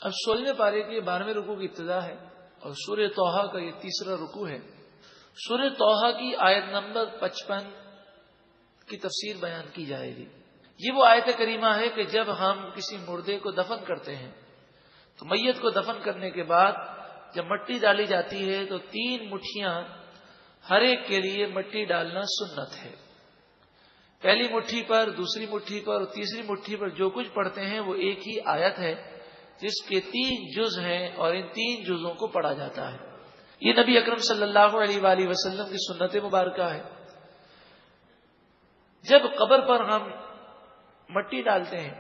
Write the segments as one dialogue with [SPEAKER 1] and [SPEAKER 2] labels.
[SPEAKER 1] اب 16ویں پارے کے 12ویں رکوع کی ابتدا ہے اور سورہ طٰہٰ کا یہ تیسرا رکوع ہے۔ سورہ طٰہٰ کی آیت نمبر 55 کی تفسیر بیان کی جائے گی۔ یہ وہ آیت کریمہ ہے کہ جب ہم کسی مردے کو دفن کرتے ہیں تو میت کو دفن کرنے کے بعد جب مٹی ڈالی جاتی ہے تو 3 مٹھیاں ہر ایک کے لیے مٹی ڈالنا سنت ہے۔ پہلی مٹھی پر، دوسری مٹھی پر اور تیسری مٹھی پر جو کچھ پڑھتے ہیں وہ ایک ہی آیت ہے جس کے 3 جز ہیں اور ان 3 جزوں کو پڑھا جاتا ہے۔ یہ نبی اکرم صلی اللہ علیہ وآلہ وسلم کی سنت مبارکہ ہے۔ جب قبر پر ہم مٹی ڈالتے ہیں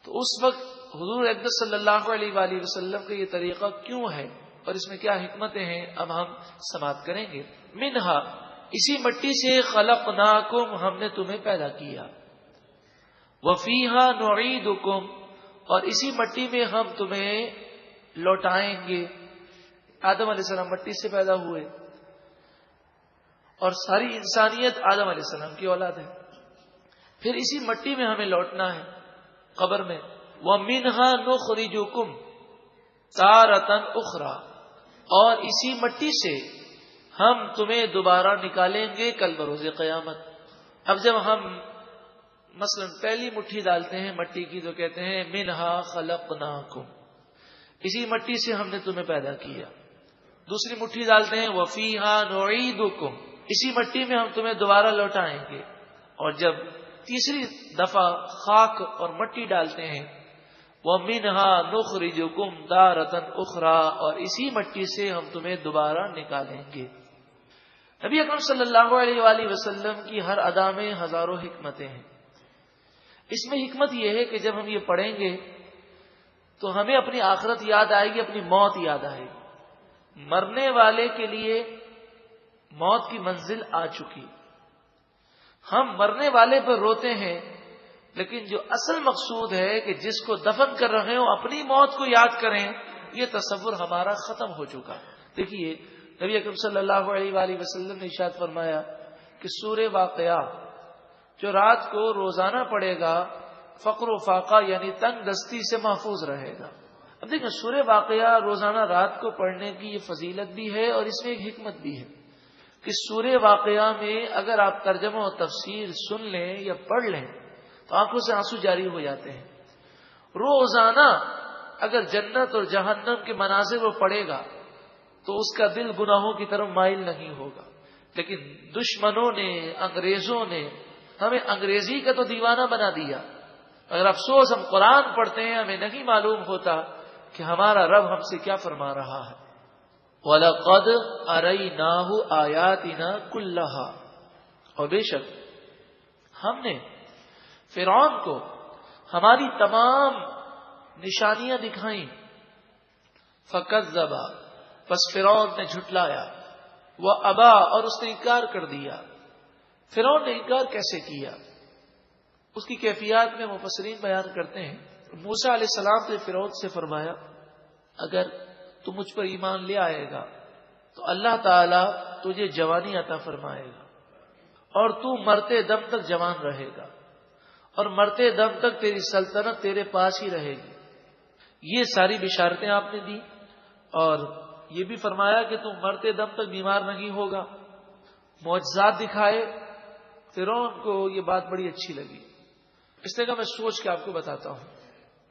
[SPEAKER 1] تو اس وقت حضور اقدس صلی اللہ علیہ وآلہ وسلم کا یہ طریقہ کیوں ہے اور اس میں کیا حکمتیں ہیں، اب ہم سماعت کریں گے۔ منہا، اسی مٹی سے خلقناکم، ہم نے تمہیں پیدا کیا، وفیہا نعیدکم، اور اسی مٹی میں ہم تمہیں لوٹائیں گے۔ آدم علیہ السلام مٹی سے پیدا ہوئے اور ساری انسانیت آدم علیہ السلام کی اولاد ہے، پھر اسی مٹی میں ہمیں لوٹنا ہے قبر میں۔ وَمِنْهَا نُخْرِجُكُمْ تَارَةً أُخْرَى، اور اسی مٹی سے ہم تمہیں دوبارہ نکالیں گے کل بروز قیامت۔ اب جب ہم مثلا پہلی مٹھی ڈالتے ہیں مٹی کی تو کہتے ہیں مِنْهَا خَلَقْنَاكُمْ، اسی مٹی سے ہم نے تمہیں پیدا کیا۔ دوسری مٹھی ڈالتے ہیں وَفِيهَا نُعِيدُكُمْ، اسی مٹی میں ہم تمہیں دوبارہ لوٹائیں گے۔ اور جب تیسری دفعہ خاک اور مٹی ڈالتے ہیں وَمِنْهَا نُخْرِجُكُمْ تَارَةً أُخْرَى، اور اسی مٹی سے ہم تمہیں دوبارہ نکالیں گے۔ نبی اکرم صلی اللہ علیہ وآلہ وسلم کی ہر ادا میں ہزاروں حکمتیں ہیں۔ اس میں حکمت یہ ہے کہ جب ہم یہ پڑھیں گے تو ہمیں اپنی آخرت یاد آئے گی، اپنی موت یاد آئے گی۔ مرنے والے کے لیے موت کی منزل آ چکی، ہم مرنے والے پر روتے ہیں، لیکن جو اصل مقصود ہے کہ جس کو دفن کر رہے ہوں اپنی موت کو یاد کریں، یہ تصور ہمارا ختم ہو چکا۔ دیکھیے نبی اکرم صلی اللہ علیہ وآلہ وسلم نے ارشاد فرمایا کہ سورہ واقعہ جو رات کو روزانہ پڑھے گا فقر و فاقہ یعنی تنگ دستی سے محفوظ رہے گا۔ اب دیکھیں سورہ واقعہ روزانہ رات کو پڑھنے کی یہ فضیلت بھی ہے اور اس میں ایک حکمت بھی ہے کہ سورہ واقعہ میں اگر آپ ترجمہ و تفسیر سن لیں یا پڑھ لیں تو آنکھوں سے آنسو جاری ہو جاتے ہیں۔ روزانہ اگر جنت اور جہنم کے مناظر وہ پڑھے گا تو اس کا دل گناہوں کی طرف مائل نہیں ہوگا، لیکن دشمنوں نے، انگریزوں نے ہمیں انگریزی کا تو دیوانہ بنا دیا۔ اگر افسوس ہم قرآن پڑھتے ہیں ہمیں نہیں معلوم ہوتا کہ ہمارا رب ہم سے کیا فرما رہا ہے۔ وَلَقَدْ أَرَيْنَاهُ آيَاتِنَا كُلَّهَا، اور بے شک ہم نے فرعون کو ہماری تمام نشانیاں دکھائیں۔ فَكَذَّبَ، بس فرعون نے جھٹلایا، وَأَبَى، اور اس نے انکار کر دیا۔ فرعون نے انکار کیسے کیا، اس کی کیفیات میں مفسرین بیان کرتے ہیں۔ موسیٰ علیہ السلام نے فرعون سے فرمایا اگر تو مجھ پر ایمان لے آئے گا تو اللہ تعالیٰ تجھے جوانی عطا فرمائے گا اور تو مرتے دم تک جوان رہے گا اور مرتے دم تک تیری سلطنت تیرے پاس ہی رہے گی۔ یہ ساری بشارتیں آپ نے دی اور یہ بھی فرمایا کہ تم مرتے دم تک بیمار نہیں ہوگا، معجزات دکھائے۔ فرعون کو یہ بات بڑی اچھی لگی، اس نے کہا میں سوچ کے آپ کو بتاتا ہوں۔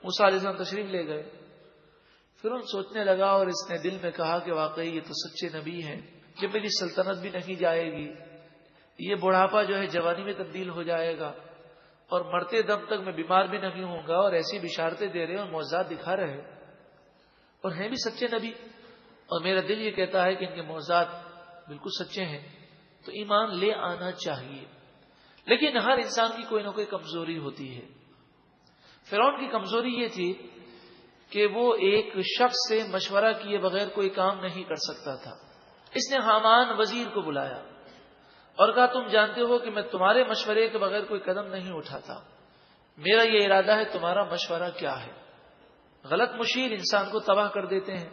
[SPEAKER 1] موسیٰ علیہ السلام تشریف لے گئے، فرعون سوچنے لگا اور اس نے دل میں کہا کہ واقعی یہ تو سچے نبی ہیں، کہ میری سلطنت بھی نہیں جائے گی، یہ بڑھاپا جو ہے جوانی میں تبدیل ہو جائے گا اور مرتے دم تک میں بیمار بھی نہیں ہوں گا، اور ایسی بشارتیں دے رہے ہیں اور معجزات دکھا رہے ہیں اور ہیں بھی سچے نبی، اور میرا دل یہ کہتا ہے کہ ان کے معجزات بالکل سچے ہیں، تو ایمان لے آنا چاہیے۔ لیکن ہر انسان کی کوئی نہ کوئی کمزوری ہوتی ہے۔ فرعون کی کمزوری یہ تھی کہ وہ ایک شخص سے مشورہ کیے بغیر کوئی کام نہیں کر سکتا تھا۔ اس نے حامان وزیر کو بلایا اور کہا تم جانتے ہو کہ میں تمہارے مشورے کے بغیر کوئی قدم نہیں اٹھاتا، میرا یہ ارادہ ہے، تمہارا مشورہ کیا ہے؟ غلط مشیر انسان کو تباہ کر دیتے ہیں۔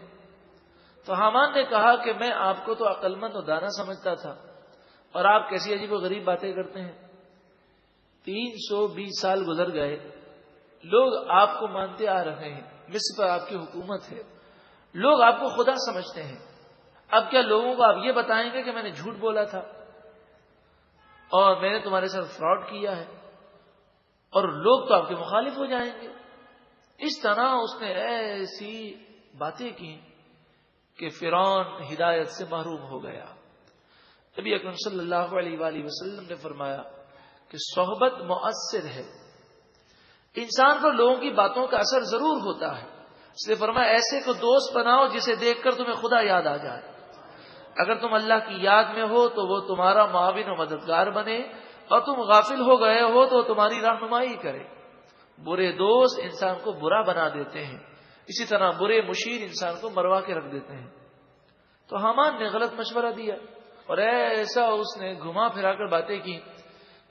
[SPEAKER 1] تو حامان نے کہا کہ میں آپ کو تو عقل مند و دانا سمجھتا تھا اور آپ کیسی عجیب و غریب باتیں کرتے ہیں۔ 320 سال گزر گئے لوگ آپ کو مانتے آ رہے ہیں، مصر پر آپ کی حکومت ہے، لوگ آپ کو خدا سمجھتے ہیں، اب کیا لوگوں کو آپ یہ بتائیں گے کہ میں نے جھوٹ بولا تھا اور میں نے تمہارے ساتھ فراڈ کیا ہے، اور لوگ تو آپ کے مخالف ہو جائیں گے؟ اس طرح اس نے ایسی باتیں کی کہ فرعون ہدایت سے محروم ہو گیا۔ نبی اکرم صلی اللہ علیہ وآلہ وسلم نے فرمایا کہ صحبت مؤثر ہے، انسان پر لوگوں کی باتوں کا اثر ضرور ہوتا ہے، اس لیے فرمایا ایسے کو دوست بناؤ جسے دیکھ کر تمہیں خدا یاد آ جائے۔ اگر تم اللہ کی یاد میں ہو تو وہ تمہارا معاون و مددگار بنے، اور تم غافل ہو گئے ہو تو تمہاری رہنمائی کرے۔ برے دوست انسان کو برا بنا دیتے ہیں، اسی طرح برے مشیر انسان کو مروا کے رکھ دیتے ہیں۔ تو حامان نے غلط مشورہ دیا اور ایسا اس نے گھما پھرا کر باتیں کی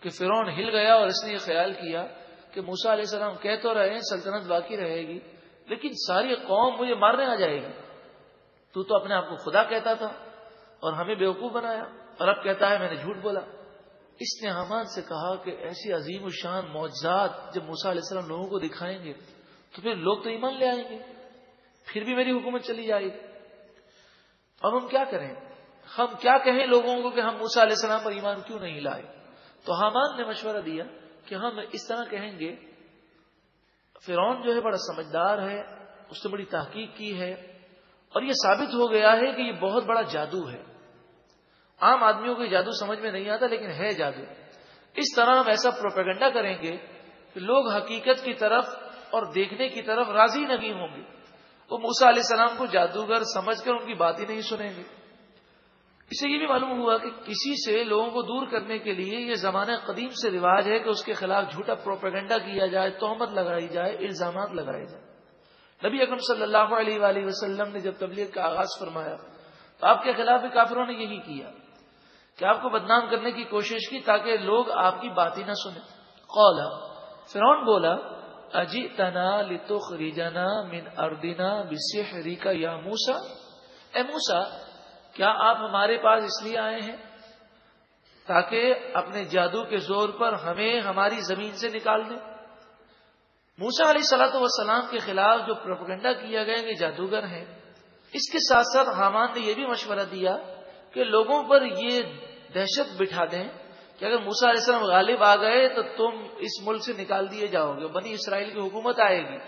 [SPEAKER 1] کہ فرعون ہل گیا، اور اس نے یہ خیال کیا کہ موسیٰ علیہ السلام کہہ تو رہے ہیں سلطنت باقی رہے گی، لیکن ساری قوم مجھے مارنے آ جائے گی، تو اپنے آپ کو خدا کہتا تھا اور ہمیں بیوقوف بنایا، اور اب کہتا ہے میں نے جھوٹ بولا۔ اس نے حامان سے کہا کہ ایسی عظیم الشان معجزات جب موسیٰ علیہ السلام لوگوں کو دکھائیں گے تو پھر لوگ تو ایمان لے آئیں گے، پھر بھی میری حکومت چلی جائے گی۔ اب ہم کیا کریں؟ ہم کیا کہیں لوگوں کو کہ ہم موسیٰ علیہ السلام پر ایمان کیوں نہیں لائے؟ تو حامان نے مشورہ دیا کہ ہم اس طرح کہیں گے، فرعون جو ہے بڑا سمجھدار ہے، اس نے بڑی تحقیق کی ہے، اور یہ ثابت ہو گیا ہے کہ یہ بہت بڑا جادو ہے۔ عام آدمیوں کو جادو سمجھ میں نہیں آتا، لیکن ہے جادو۔ اس طرح ہم ایسا پروپیگنڈا کریں گے کہ لوگ حقیقت کی طرف اور دیکھنے کی طرف راضی نہیں ہوں گے، وہ موسیٰ علیہ السلام کو جادوگر سمجھ کر ان کی بات ہی نہیں سنیں گے۔ اسے یہ بھی معلوم ہوا کہ کسی سے لوگوں کو دور کرنے کے لیے یہ زمانہ قدیم سے رواج ہے کہ اس کے خلاف جھوٹا پروپیگنڈا کیا جائے، تہمت لگائی جائے، الزامات لگائے جائے۔ نبی اکرم صلی اللہ علیہ وآلہ وسلم نے جب تبلیغ کا آغاز فرمایا تو آپ کے خلاف بھی کافروں نے یہی کیا کہ آپ کو بدنام کرنے کی کوشش کی تاکہ لوگ آپ کی بات ہی نہ سنیں۔ قال، فرعون بولا، اجئتنا لتخرجنا من ارضنا بسحرک یا موسیٰ، اے موسیٰ کیا آپ ہمارے پاس اس لیے آئے ہیں تاکہ اپنے جادو کے زور پر ہمیں ہماری زمین سے نکال دیں؟ موسیٰ علیہ الصلوۃ والسلام کے خلاف جو پروپیگنڈا کیا گیا کہ جادوگر ہیں، اس کے ساتھ ساتھ حامان نے یہ بھی مشورہ دیا کہ لوگوں پر یہ دہشت بٹھا دیں کہ اگر موسیٰ علیہ السلام غالب آ گئے تو تم اس ملک سے نکال دیے جاؤ گے، بنی اسرائیل کی حکومت آئے گی۔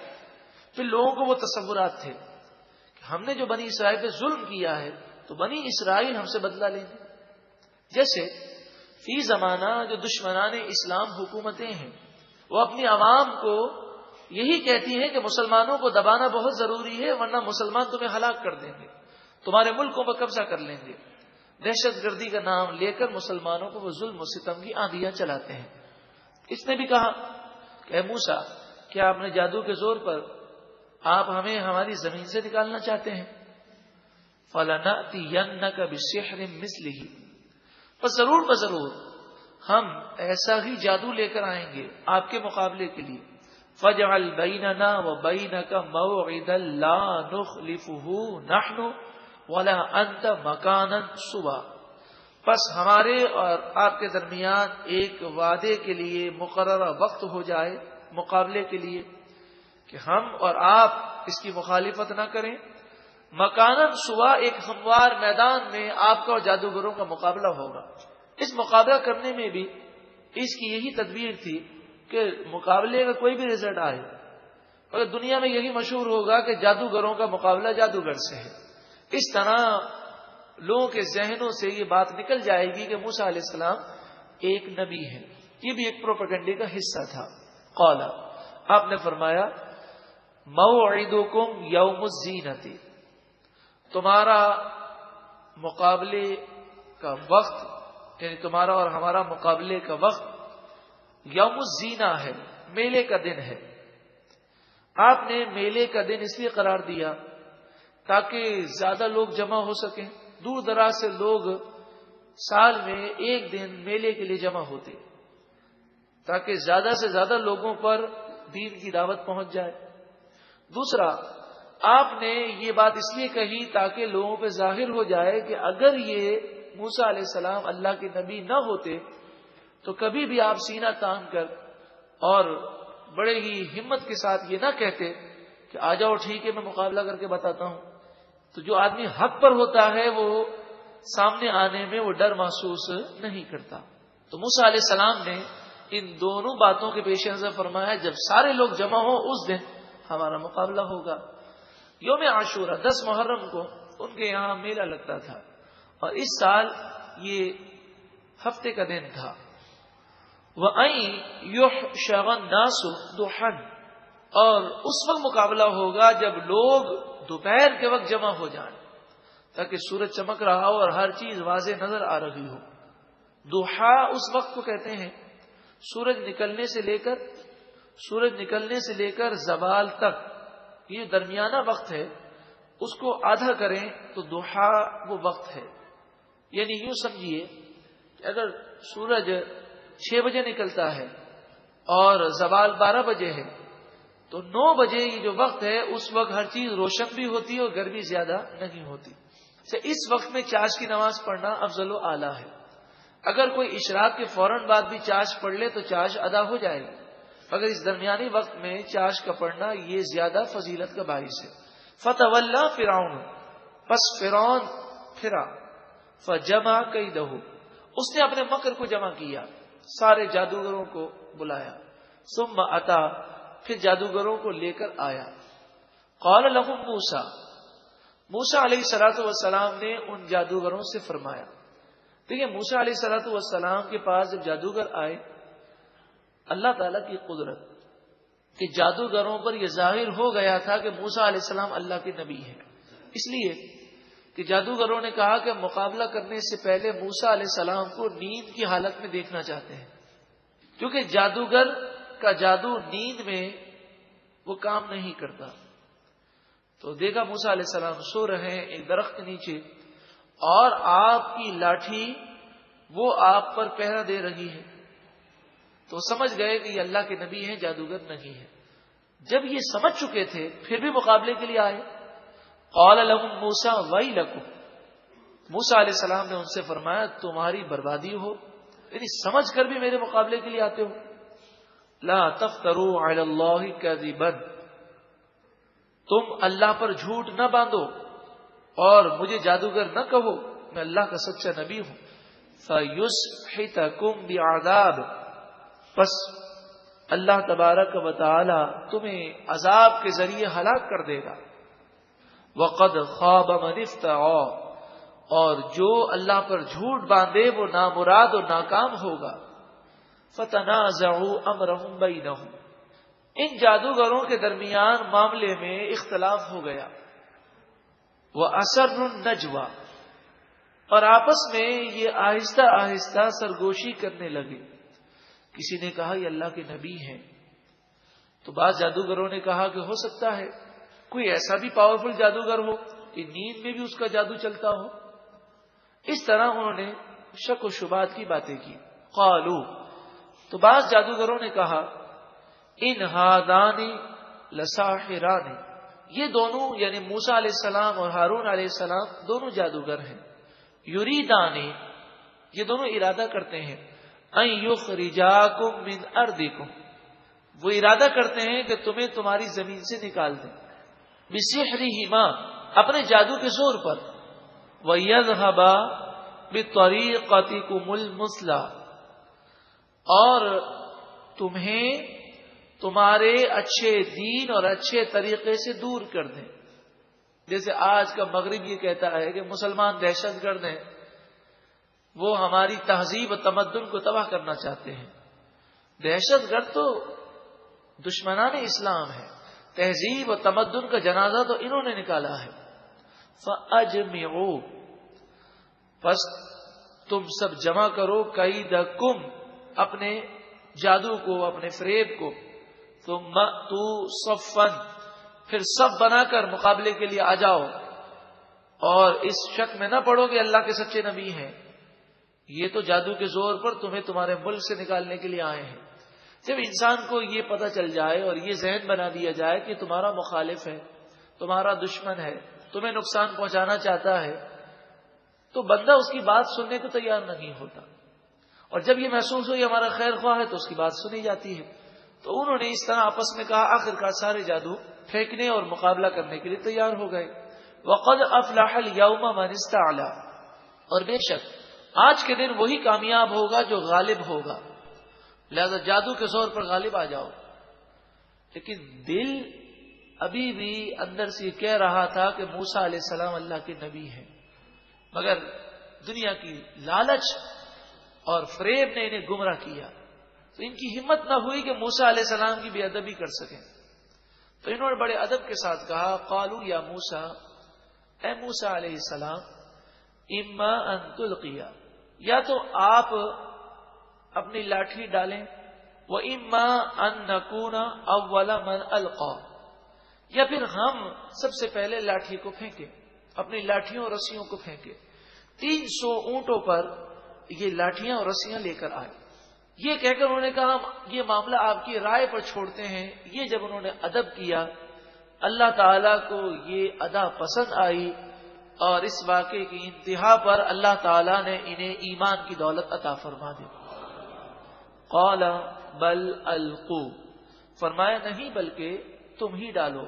[SPEAKER 1] پھر لوگوں کو وہ تصورات تھے کہ ہم نے جو بنی اسرائیل پہ ظلم کیا ہے تو بنی اسرائیل ہم سے بدلہ لیں گے۔ جیسے فی زمانہ جو دشمنان اسلام حکومتیں ہیں وہ اپنی عوام کو یہی کہتی ہیں کہ مسلمانوں کو دبانا بہت ضروری ہے ورنہ مسلمان تمہیں ہلاک کر دیں گے، تمہارے ملکوں پر قبضہ کر لیں گے۔ دہشت گردی کا نام لے کر مسلمانوں کو وہ ظلم و ستم کی آندیاں چلاتے ہیں۔ اس نے بھی کہا کہ اے موسیٰ کیا اپنے جادو کے زور پر آپ ہمیں ہماری زمین سے نکالنا چاہتے ہیں؟ فَلَنَأْتِيَنَّكَ بِسِحْرٍ مِثْلِهِ، پس ضرور بضرور ہم ایسا ہی جادو لے کر آئیں گے آپ کے مقابلے کے لیے۔ فَاجْعَلْ بَيْنَنَا وَبَيْنَكَ مَوْعِدًا لَا نُخْلِفُهُ نَحْنُ وَلَا أَنْتَ مَكَانًا سُوًى، پس ہمارے اور آپ کے درمیان ایک وعدے کے لیے مقررہ وقت ہو جائے مقابلے کے لیے کہ ہم اور آپ اس کی مخالفت نہ کریں۔ مکانن سوا، ایک ہموار میدان میں آپ کا اور جادوگروں کا مقابلہ ہوگا۔ اس مقابلہ کرنے میں بھی اس کی یہی تدبیر تھی کہ مقابلے کا کوئی بھی رزلٹ آئے اور دنیا میں یہی مشہور ہوگا کہ جادوگروں کا مقابلہ جادوگر سے ہے۔ اس طرح لوگوں کے ذہنوں سے یہ بات نکل جائے گی کہ موسیٰ علیہ السلام ایک نبی ہے۔ یہ بھی ایک پروپیگنڈے کا حصہ تھا۔ قال، آپ نے فرمایا، موعدکم یوم الزینۃ، تمہارا مقابلے کا وقت یعنی تمہارا اور ہمارا مقابلے کا وقت یوم الزینہ ہے، میلے کا دن ہے۔ آپ نے میلے کا دن اس لیے قرار دیا تاکہ زیادہ لوگ جمع ہو سکیں۔ دور دراز سے لوگ سال میں ایک دن میلے کے لیے جمع ہوتے تاکہ زیادہ سے زیادہ لوگوں پر دین کی دعوت پہنچ جائے۔ دوسرا، آپ نے یہ بات اس لیے کہی تاکہ لوگوں پہ ظاہر ہو جائے کہ اگر یہ موسیٰ علیہ السلام اللہ کے نبی نہ ہوتے تو کبھی بھی آپ سینہ تان کر اور بڑے ہی ہمت کے ساتھ یہ نہ کہتے کہ آ جاؤ ٹھیک ہے میں مقابلہ کر کے بتاتا ہوں. تو جو آدمی حق پر ہوتا ہے وہ سامنے آنے میں وہ ڈر محسوس نہیں کرتا. تو موسیٰ علیہ السلام نے ان دونوں باتوں کے پیش نظر فرمایا جب سارے لوگ جمع ہو اس دن ہمارا مقابلہ ہوگا. یوم عاشورہ 10 محرم کو ان کے یہاں میلہ لگتا تھا اور اس سال یہ ہفتے کا دن تھا. وَأَن يُحْشَرَ النَّاسُ ضُحًى اور اس وقت مقابلہ ہوگا جب لوگ دوپہر کے وقت جمع ہو جائیں تاکہ سورج چمک رہا ہو اور ہر چیز واضح نظر آ رہی ہو. ضحا اس وقت کو کہتے ہیں سورج نکلنے سے لے کر زوال تک یہ درمیانہ وقت ہے اس کو آدھا کریں تو ضحا وہ وقت ہے. یعنی یوں سمجھیے کہ اگر سورج 6 بجے نکلتا ہے اور زوال 12 بجے ہے تو 9 بجے یہ جو وقت ہے اس وقت ہر چیز روشن بھی ہوتی ہے اور گرمی زیادہ نہیں ہوتی. اس وقت میں چاش کی نماز پڑھنا افضل و اعلیٰ ہے. اگر کوئی اشراق کے فوراً بعد بھی چاش پڑھ لے تو چاش ادا ہو جائے گی، مگر اس درمیانی وقت میں چاش کا پڑھنا یہ زیادہ فضیلت کا باعث ہے. فتولی فرعون پس فرعون پھرا فجمع کیدہ اس نے اپنے مکر کو جمع کیا، سارے جادوگروں کو بلایا. ثم اتا پھر جادوگروں کو لے کر آیا. قال لهم موسیٰ علیہ الصلوۃ والسلام نے ان جادوگروں سے فرمایا. دیکھیں موسیٰ علیہ الصلوۃ والسلام کے پاس جب جادوگر آئے اللہ تعالیٰ کی قدرت کہ جادوگروں پر یہ ظاہر ہو گیا تھا کہ موسیٰ علیہ السلام اللہ کے نبی ہیں، اس لیے کہ جادوگروں نے کہا کہ مقابلہ کرنے سے پہلے موسیٰ علیہ السلام کو نیند کی حالت میں دیکھنا چاہتے ہیں، کیونکہ جادوگر کا جادو نیند میں وہ کام نہیں کرتا. تو دیکھا موسیٰ علیہ السلام سو رہے ہیں ایک درخت کے نیچے اور آپ کی لاٹھی وہ آپ پر پہرا دے رہی ہے، تو سمجھ گئے کہ یہ اللہ کے نبی ہیں، جادوگر نہیں ہے. جب یہ سمجھ چکے تھے پھر بھی مقابلے کے لیے آئے. قال لهم موسیٰ ویلکم موسیٰ علیہ السلام نے ان سے فرمایا تمہاری بربادی ہو، یعنی سمجھ کر بھی میرے مقابلے کے لیے آتے ہو. لا تفتروا علی اللہ کذبا تم اللہ پر جھوٹ نہ باندھو اور مجھے جادوگر نہ کہو، میں اللہ کا سچا نبی ہوں. فَيُسْحِتَكُمْ بِعَذَابٍ پس اللہ تبارک و تعالی تمہیں عذاب کے ذریعے ہلاک کر دے گا. وَقَدْ خَابَ مَنِ افْتَرَىٰ اور جو اللہ پر جھوٹ باندھے وہ نامراد اور ناکام ہوگا. فَتَنَازَعُوا أَمْرَهُمْ بَيْنَهُمْ ان جادوگروں کے درمیان معاملے میں اختلاف ہو گیا. وَأَسَرُّوا النَّجْوَىٰ اور آپس میں یہ آہستہ آہستہ سرگوشی کرنے لگے. کسی نے کہا یہ اللہ کے نبی ہیں، تو بعض جادوگروں نے کہا کہ ہو سکتا ہے کوئی ایسا بھی پاورفل جادوگر ہو کہ نیند میں بھی اس کا جادو چلتا ہو. اس طرح انہوں نے شک و شبہات کی باتیں کی. قالوا تو بعض جادوگروں نے کہا ان ہادانی لساحران یہ دونوں یعنی موسیٰ علیہ السلام اور ہارون علیہ السلام دونوں جادوگر ہیں. یریدانی یہ دونوں ارادہ کرتے ہیں ان یخرجاکم من ارضکم وہ ارادہ کرتے ہیں کہ تمہیں تمہاری زمین سے نکال دیں. بسحرہما اپنے جادو کے زور پر. ویذھبا بطریقتکم المثلی اور تمہیں تمہارے اچھے دین اور اچھے طریقے سے دور کر دیں. جیسے آج کا مغرب یہ کہتا ہے کہ مسلمان دہشت گرد ہیں، وہ ہماری تہذیب و تمدن کو تباہ کرنا چاہتے ہیں. دہشت گرد تو دشمنان اسلام ہے، تہذیب و تمدن کا جنازہ تو انہوں نے نکالا ہے. فَأَجْمِعُوا پس تم سب جمع کرو کیدکم اپنے جادو کو اپنے فریب کو. ثم اتوا صفا پھر سب بنا کر مقابلے کے لیے آ جاؤ اور اس شک میں نہ پڑو کہ اللہ کے سچے نبی ہیں، یہ تو جادو کے زور پر تمہیں تمہارے ملک سے نکالنے کے لیے آئے ہیں. جب انسان کو یہ پتہ چل جائے اور یہ ذہن بنا دیا جائے کہ تمہارا مخالف ہے، تمہارا دشمن ہے، تمہیں نقصان پہنچانا چاہتا ہے، تو بندہ اس کی بات سننے کو تیار نہیں ہوتا. اور جب یہ محسوس ہو یہ ہمارا خیر خواہ ہے تو اس کی بات سنی جاتی ہے. تو انہوں نے اس طرح آپس میں کہا، آخرکار سارے جادو پھینکنے اور مقابلہ کرنے کے لیے تیار ہو گئے۔ وَقَدْ أَفْلَحَ الْيَوْمَ مَنِ اسْتَعْلَىٰ، اور بے شک آج کے دن وہی کامیاب ہوگا جو غالب ہوگا، لہذا جادو کے زور پر غالب آ جاؤ۔ لیکن دل ابھی بھی اندر سے کہہ رہا تھا کہ موسیٰ علیہ السلام اللہ کے نبی ہیں، مگر دنیا کی لالچ اور فریب نے انہیں گمراہ کیا، تو ان کی ہمت نہ ہوئی کہ موسیٰ علیہ السلام کی بے ادبی کر سکیں۔ تو انہوں نے بڑے ادب کے ساتھ کہا، قالوا یا موسیٰ، اے موسیٰ علیہ السلام، اما ان تلقی، یا تو آپ اپنی لاٹھی ڈالیں، وَإِمَّا أَن نَّكُونَ أَوَّلَ مَنْ أَلْقَىٰ، یا پھر ہم سب سے پہلے لاٹھی کو پھینکیں، اپنی لاٹھیوں اور رسیوں کو پھینکیں۔ 300 اونٹوں پر یہ لاٹھیاں اور رسیاں لے کر آئے۔ یہ کہہ کر انہوں نے کہا ہم یہ معاملہ آپ کی رائے پر چھوڑتے ہیں۔ یہ جب انہوں نے ادب کیا، اللہ تعالیٰ کو یہ ادا پسند آئی، اور اس واقعے کی انتہا پر اللہ تعالیٰ نے انہیں ایمان کی دولت عطا فرما دی۔ قال بل القوا، فرمایا نہیں بلکہ تم ہی ڈالو۔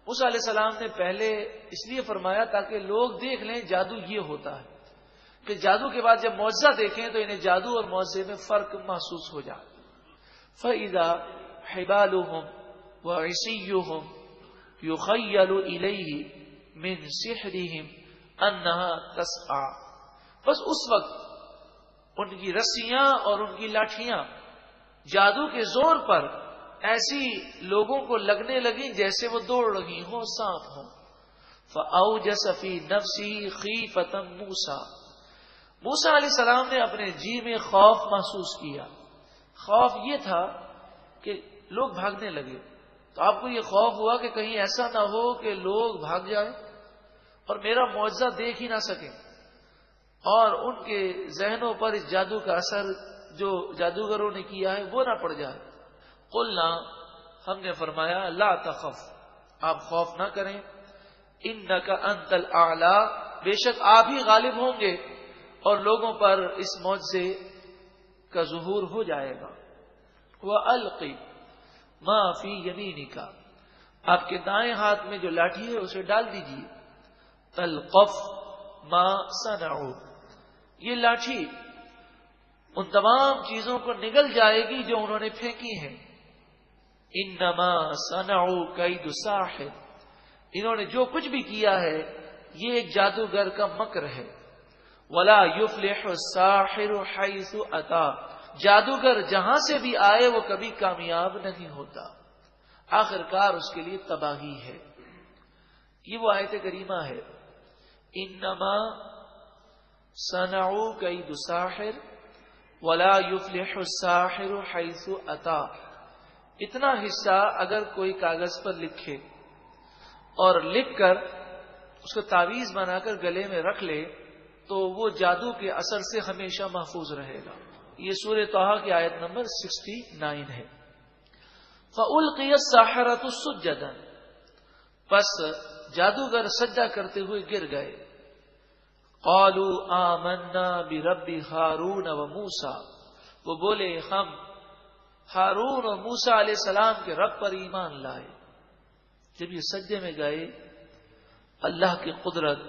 [SPEAKER 1] موسیٰ علیہ السلام نے پہلے اس لیے فرمایا تاکہ لوگ دیکھ لیں جادو یہ ہوتا ہے، کہ جادو کے بعد جب معجزہ دیکھیں تو انہیں جادو اور معجزے میں فرق محسوس ہو جائے۔ فَإِذَا حِبَالُهُمْ وَعِصِيُّهُمْ يُخَيَّلُ إِلَيْهِ مِنْ سِحْرِهِمْ أَنَّهَا تَسْعَىٰ، بس اس وقت ان کی رسیاں اور ان کی لاٹھیاں جادو کے زور پر ایسی لوگوں کو لگنے لگی جیسے وہ دوڑ رہی ہوں، سانپ ہوں۔ فَأَوْجَسَ فِي نَفْسِهِ خِيفَةً مُوسَىٰ، موسیٰ علیہ السلام نے اپنے جی میں خوف محسوس کیا۔ خوف یہ تھا کہ لوگ بھاگنے لگے، تو آپ کو یہ خوف ہوا کہ کہیں ایسا نہ ہو کہ لوگ بھاگ جائیں اور میرا معجزہ دیکھ ہی نہ سکیں، اور ان کے ذہنوں پر اس جادو کا اثر جو جادوگروں نے کیا ہے وہ نہ پڑ جائے۔ قلنا، ہم نے فرمایا، لا تخف، آپ خوف نہ کریں، انک انت الاعلی، بے شک آپ ہی غالب ہوں گے اور لوگوں پر اس معجزے کا ظہور ہو جائے گا۔ وَأَلْقِ مَا فِي يَمِينِكَ، آپ کے دائیں ہاتھ میں جو لاٹھی ہے اسے ڈال دیجیے۔ تَلْقَفْ مَا صَنَعُوا، یہ لاٹھی ان تمام چیزوں کو نگل جائے گی جو انہوں نے پھینکی ہیں۔ انما صنعوا کید ساحر، انہوں نے جو کچھ بھی کیا ہے یہ ایک جادوگر کا مکر ہے۔ ولا یفلح الساحر حیث اتا، جادوگر جہاں سے بھی آئے وہ کبھی کامیاب نہیں ہوتا، آخرکار اس کے لیے تباہی ہے۔ یہ وہ آیت کریمہ ہے، انما صنعوا کید ساحر ولا یفلح الساحر حیث اتا۔ اتنا حصہ اگر کوئی کاغذ پر لکھے اور لکھ کر اس کو تعویذ بنا کر گلے میں رکھ لے تو وہ جادو کے اثر سے ہمیشہ محفوظ رہے گا۔ یہ سورہ طٰہٰ کی آیت نمبر 69 ہے۔ فَأُلْقِيَ السَّحَرَةُ سُجَّدًا، پس جادوگر سجدہ کرتے ہوئے گر گئے۔ قَالُوا آمَنَّا بِرَبِّ ہارون وَمُوسَىٰ، وہ بولے ہم ہارون اور موسیٰ علیہ السلام کے رب پر ایمان لائے۔ جب یہ سجدے میں گئے، اللہ کی قدرت،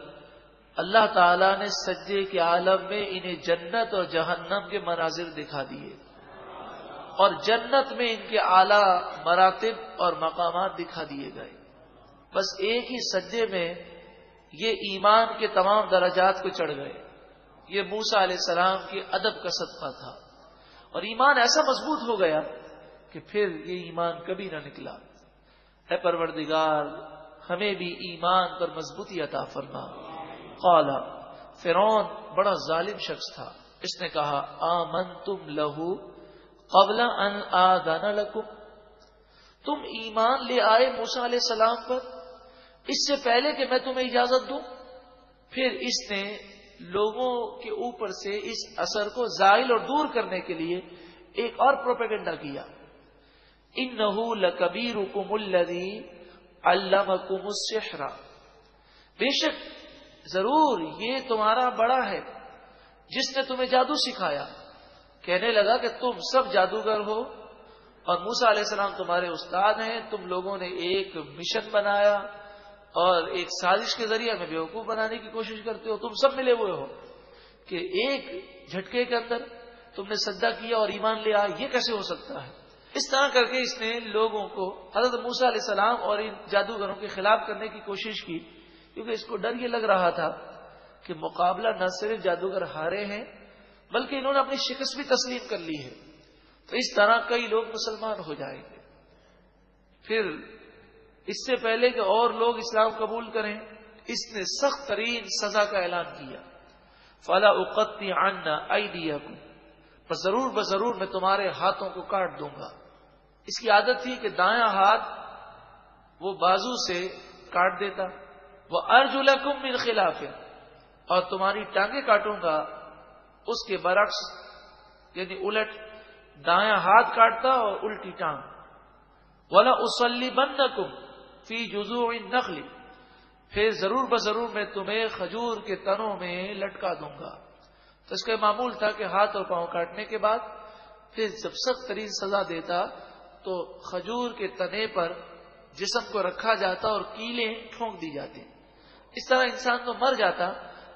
[SPEAKER 1] اللہ تعالیٰ نے سجدے کے عالم میں انہیں جنت اور جہنم کے مناظر دکھا دیے، اور جنت میں ان کے اعلیٰ مراتب اور مقامات دکھا دیے گئے۔ بس ایک ہی سجدے میں یہ ایمان کے تمام درجات کو چڑھ گئے۔ یہ موسیٰ علیہ السلام کے ادب کا صدقہ تھا، اور ایمان ایسا مضبوط ہو گیا کہ پھر یہ ایمان کبھی نہ نکلا۔ اے پروردگار، ہمیں بھی ایمان پر مضبوطی عطا فرما۔ قال، فرعون بڑا ظالم شخص تھا، اس نے کہا آمنتم لہو قبل ان آذن لکم، تم ایمان لے آئے موسیٰ علیہ السلام پر اس سے پہلے کہ میں تمہیں اجازت دوں۔ پھر اس نے لوگوں کے اوپر سے اس اثر کو زائل اور دور کرنے کے لیے ایک اور پروپیگنڈا کیا۔ انہ لکبیرکم الذی علمکم السحر، بے شک ضرور یہ تمہارا بڑا ہے جس نے تمہیں جادو سکھایا۔ کہنے لگا کہ تم سب جادوگر ہو اور موسیٰ علیہ السلام تمہارے استاد ہیں، تم لوگوں نے ایک مشن بنایا اور ایک سازش کے ذریعے ہمیں بیوقوف بنانے کی کوشش کرتے ہو، تم سب ملے ہوئے ہو کہ ایک جھٹکے کے اندر تم نے سجدہ کیا اور ایمان لے آیا، یہ کیسے ہو سکتا ہے؟ اس طرح کر کے اس نے لوگوں کو حضرت موسیٰ علیہ السلام اور ان جادوگروں کے خلاف کرنے کی کوشش کی، کیونکہ اس کو ڈر یہ لگ رہا تھا کہ مقابلہ نہ صرف جادوگر ہارے ہیں بلکہ انہوں نے اپنی شکست بھی تسلیم کر لی ہے، تو اس طرح کئی لوگ مسلمان ہو جائیں گے۔ پھر اس سے پہلے کہ اور لوگ اسلام قبول کریں، اس نے سخت ترین سزا کا اعلان کیا، فَلَا أُقَطِّعَنَّ أَيْدِيَكُمْ، بس ضرور میں تمہارے ہاتھوں کو کاٹ دوں گا۔ اس کی عادت تھی کہ دایاں ہاتھ وہ بازو سے کاٹ دیتا، وَأَرْجُلَكُمْ مِنْ خِلَافٍ، اور تمہاری ٹانگیں کاٹوں گا اس کے برعکس، یعنی الٹ، دایاں ہاتھ کاٹتا اور الٹی ٹانگ۔ وَلَا أُصَلِّبَنَّكُمْ فِي جُذُوعِ النَّخْلِ، پھر ضرور میں تمہیں کھجور کے تنوں میں لٹکا دوں گا۔ تو اس کا معمول تھا کہ ہاتھ اور پاؤں کاٹنے کے بعد پھر جب سخت ترین سزا دیتا تو کھجور کے تنے پر جسم کو رکھا جاتا اور کیلیں ٹھونک دی جاتی، اس طرح انسان تو مر جاتا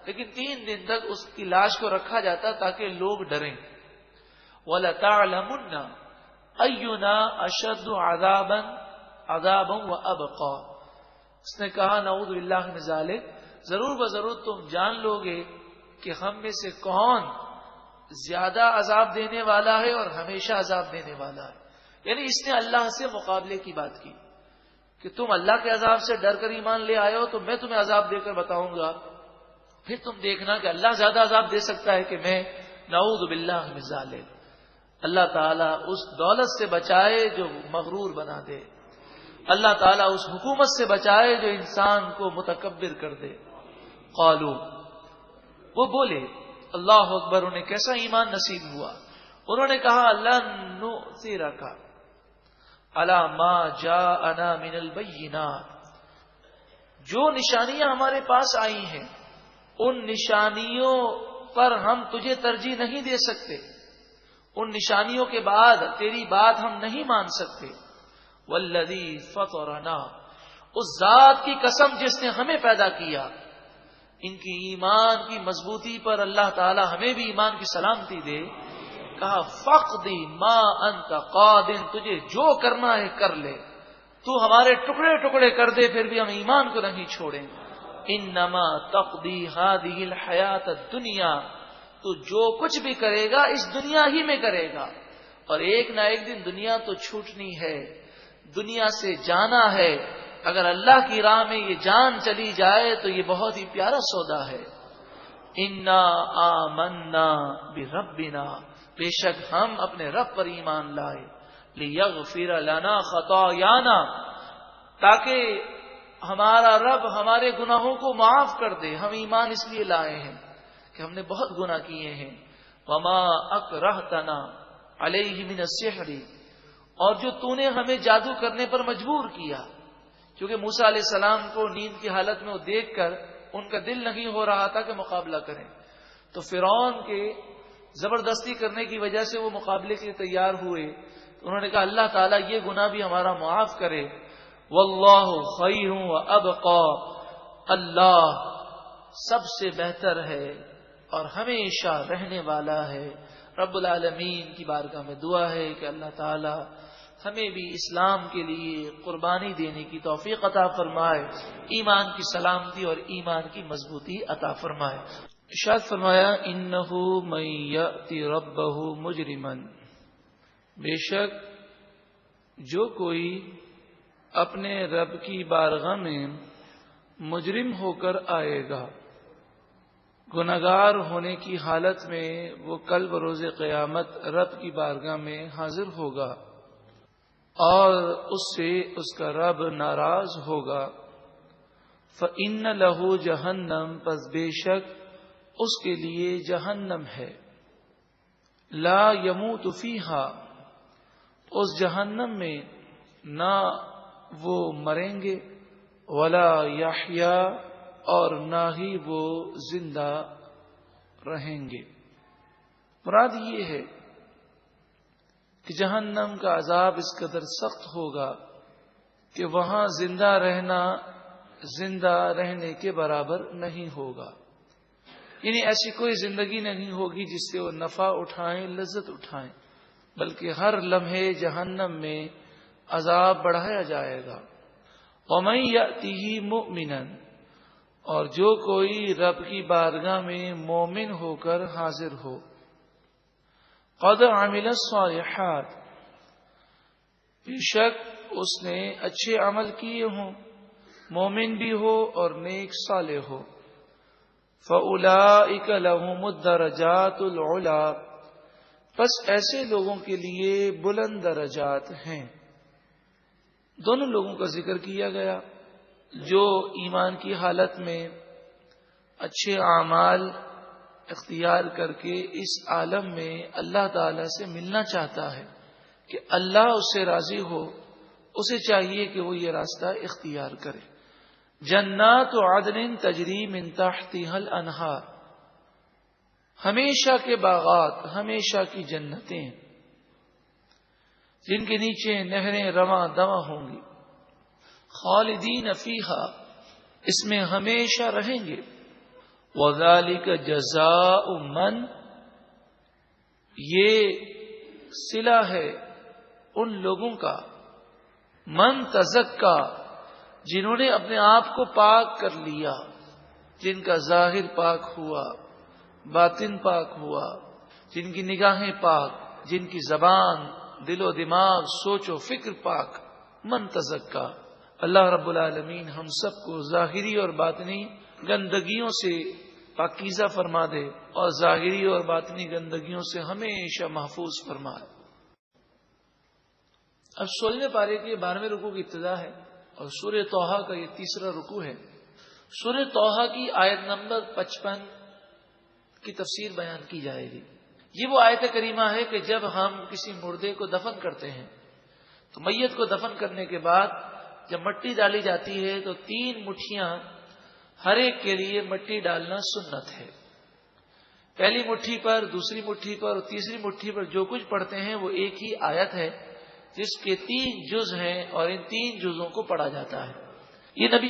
[SPEAKER 1] لیکن 3 دن تک اس کی لاش کو رکھا جاتا تاکہ لوگ ڈریں۔ وَلَتَعْلَمُنَّ أَيُّنَا أَشَدُّ عَذَابًا وَأَبْقَىٰ، اس نے کہا نعوذ باللہ من ذالک، ضرور تم جان لو گے کہ ہم میں سے کون زیادہ عذاب دینے والا ہے اور ہمیشہ عذاب دینے والا ہے۔ یعنی اس نے اللہ سے مقابلے کی بات کی کہ تم اللہ کے عذاب سے ڈر کر ایمان لے آئے ہو تو میں تمہیں عذاب دے کر بتاؤں گا، پھر تم دیکھنا کہ اللہ زیادہ عذاب دے سکتا ہے کہ میں۔ نعوذ باللہ من ذالک، اللہ تعالیٰ اس دولت سے بچائے جو مغرور بنا دے، اللہ تعالیٰ اس حکومت سے بچائے جو انسان کو متکبر کر دے۔ قالو، وہ بولے اللہ اکبر، انہیں کیسا ایمان نصیب ہوا، انہوں نے کہا لن نؤثرک علی ما جاءنا من البینات، جو نشانیاں ہمارے پاس آئی ہیں ان نشانیوں پر ہم تجھے ترجیح نہیں دے سکتے، ان نشانیوں کے بعد تیری بات ہم نہیں مان سکتے۔ والذی فطرنا، اس ذات کی قسم جس نے ہمیں پیدا کیا۔ ان کی ایمان کی مضبوطی پر اللہ تعالی ہمیں بھی ایمان کی سلامتی دے۔ کہا فقدی ما انت قادن، تجھے جو کرنا ہے کر لے، تو ہمارے ٹکڑے ٹکڑے کر دے پھر بھی ہم ایمان کو نہیں چھوڑیں۔ انما تقضی هذه الحیات الدنیا، تو جو کچھ بھی کرے گا اس دنیا ہی میں کرے گا، اور ایک نہ ایک دن دنیا تو چھوٹنی ہے، دنیا سے جانا ہے۔ اگر اللہ کی راہ میں یہ جان چلی جائے تو یہ بہت ہی پیارا سودا ہے۔ انا آمنا بربنا، بے شک ہم اپنے رب پر ایمان لائے، لیغفر لنا خطایانا، تاکہ ہمارا رب ہمارے گناہوں کو معاف کر دے۔ ہم ایمان اس لیے لائے ہیں کہ ہم نے بہت گناہ کیے ہیں۔ وما اکرہتنا علیہ من السحر، اور جو تو نے ہمیں جادو کرنے پر مجبور کیا، کیونکہ موسیٰ علیہ السلام کو نیند کی حالت میں وہ دیکھ کر ان کا دل نہیں ہو رہا تھا کہ مقابلہ کریں، تو فرعون کے زبردستی کرنے کی وجہ سے وہ مقابلے کے لیے تیار ہوئے۔ انہوں نے کہا اللہ تعالیٰ یہ گناہ بھی ہمارا معاف کرے۔ واللہ خیر وابقی، اللہ سب سے بہتر ہے اور ہمیشہ رہنے والا ہے۔ رب العالمین کی بارگاہ میں دعا ہے کہ اللہ تعالی ہمیں بھی اسلام کے لیے قربانی دینے کی توفیق عطا فرمائے، ایمان کی سلامتی اور ایمان کی مضبوطی عطا فرمائے۔ ارشاد فرمایا انہ من یأتی ربہ مجرما، بے شک جو کوئی اپنے رب کی بارگاہ میں مجرم ہو کر آئے گا، گناہگار ہونے کی حالت میں وہ کل بروز قیامت رب کی بارگاہ میں حاضر ہوگا اور اس سے اس کا رب ناراض ہوگا۔ فَإِنَّ لَهُ جَهَنَّمَ، پس بے شک اس کے لیے جہنم ہے۔ لا يَمُوتُ فِيهَا، اس جہنم میں نہ وہ مریں گے، ولا یحییٰ، اور نہ ہی وہ زندہ رہیں گے۔ مراد یہ ہے کہ جہنم کا عذاب اس قدر سخت ہوگا کہ وہاں زندہ رہنا زندہ رہنے کے برابر نہیں ہوگا. یعنی ایسی کوئی زندگی نہیں ہوگی جس سے وہ نفع اٹھائیں، لذت اٹھائیں، بلکہ ہر لمحے جہنم میں عذاب بڑھایا جائے گا. وَمَن يَأْتِهِ مُؤْمِنًا، اور جو کوئی رب کی بارگاہ میں مومن ہو کر حاضر ہو، قَدْ عَمِلَ الصَّالِحَاتِ، بے شک اس نے اچھے عمل کیے ہوں، مومن بھی ہو اور نیک صالح ہو، فَأُولَئِكَ لَهُمُ الدَّرَجَاتُ الْعُلَىٰ، پس ایسے لوگوں کے لیے بلند درجات ہیں. دونوں لوگوں کا ذکر کیا گیا، جو ایمان کی حالت میں اچھے اعمال اختیار کر کے اس عالم میں اللہ تعالی سے ملنا چاہتا ہے کہ اللہ اس سے راضی ہو، اسے چاہیے کہ وہ یہ راستہ اختیار کرے. جنات عدن تجری من تحتها الانہار، ہمیشہ کے باغات، ہمیشہ کی جنتیں جن کے نیچے نہریں رواں دواں ہوں گی. خالدین فیہا، اس میں ہمیشہ رہیں گے. وَذَلِكَ جَزَاءُ مَن، یہ صلہ ہے ان لوگوں کا، من تزکا، جنہوں نے اپنے آپ کو پاک کر لیا، جن کا ظاہر پاک ہوا، باطن پاک ہوا، جن کی نگاہیں پاک، جن کی زبان، دل و دماغ، سوچ و فکر پاک. من تزکا، اللہ رب العالمین ہم سب کو ظاہری اور باطنی گندگیوں سے پاکیزہ فرما دے اور ظاہری اور باطنی گندگیوں سے ہمیشہ محفوظ فرمائے. اب 16ویں پارے کے 12ویں رکوع کی ابتدا ہے اور سورہ طٰہٰ کا یہ تیسرا رکوع ہے. سورہ طٰہٰ کی آیت نمبر 55 کی تفسیر بیان کی جائے گی. یہ وہ آیت کریمہ ہے کہ جب ہم کسی مردے کو دفن کرتے ہیں تو میت کو دفن کرنے کے بعد جب مٹی ڈالی جاتی ہے تو 3 مٹھیاں ہر ایک کے لیے مٹی ڈالنا سنت ہے. پہلی مٹھی پر، دوسری مٹھی پر اور تیسری مٹھی پر جو کچھ پڑھتے ہیں وہ ایک ہی آیت ہے جس کے 3 جز ہیں اور ان 3 جزوں کو پڑھا جاتا ہے. یہ نبی